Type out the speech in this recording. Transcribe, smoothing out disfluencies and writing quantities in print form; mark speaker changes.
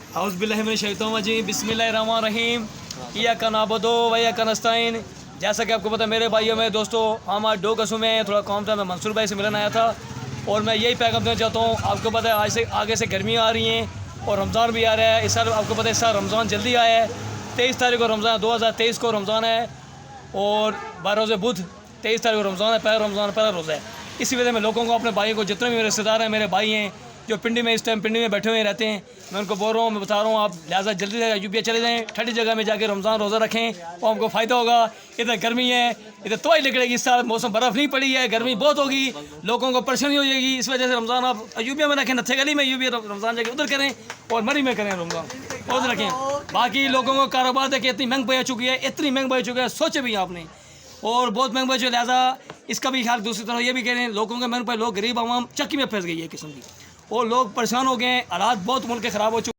Speaker 1: औज़ुबिल्लाहि बिस्मिल्लाहिर्रहमानिर्रहीम इय्याका नअबुदु व इय्याका नस्तईन। जैसा कि आपको पता है मेरे भाइयों में दोस्तों, हम आज 2 कसों में थोड़ा काम था, मैं मंसूर भाई से मिलने आया था और मैं यही पैगाम देना चाहता हूँ। आपको पता है आज से आगे से गर्मियाँ आ रही हैं और रमज़ान भी आ रहा है। इस साल आपको पता है इस साल रमज़ान जल्दी आया है। 23 तारीख को रमज़ान 2023 को रमज़ान है और 12 रोज़े बुध 23 तारीख को रमज़ान है, पहला रोज़ा है। इसी वजह में लोगों को, अपने भाइयों को, जितने भी मेरे रिश्तेदार हैं, मेरे भाई हैं जो पिंडी में इस टाइम पिंडी में बैठे हुए रहते हैं, मैं उनको बोल रहा हूँ, मैं बता रहा हूँ, आप लिहाजा जल्दी से यूपी चले जाएँ, ठंडी जगह में जाके रमज़ान रोज़ा रखें और हमको फ़ायदा होगा। इधर गर्मी है, इधर तबाही निकलेगी। इस साल मौसम बर्फ़ नहीं पड़ी है, गर्मी बहुत होगी, लोगों को परेशानी हो जाएगी। इस वजह से रमज़ान आप यूपी में रखें, नत्थे गली में यूपी रमज़ान जाके उधर करें और मरी में करें रमज़ान उधर रखें। बाकी लोगों को कारोबार देखिए इतनी महंगाई हो चुकी है, इतनी महंगाई हो चुकी है, सोचे भी आपने, और बहुत महंगाई हो, लिहाजा इसका भी ख्याल। दूसरी तरफ ये भी कह रहे हैं लोगों के महंगाई, लोग गरीब आवाम चक्की में फंस गई है किस्म की, और लोग परेशान हो गए हैं। हालात बहुत मुल्क के ख़राब हो चुके हैं।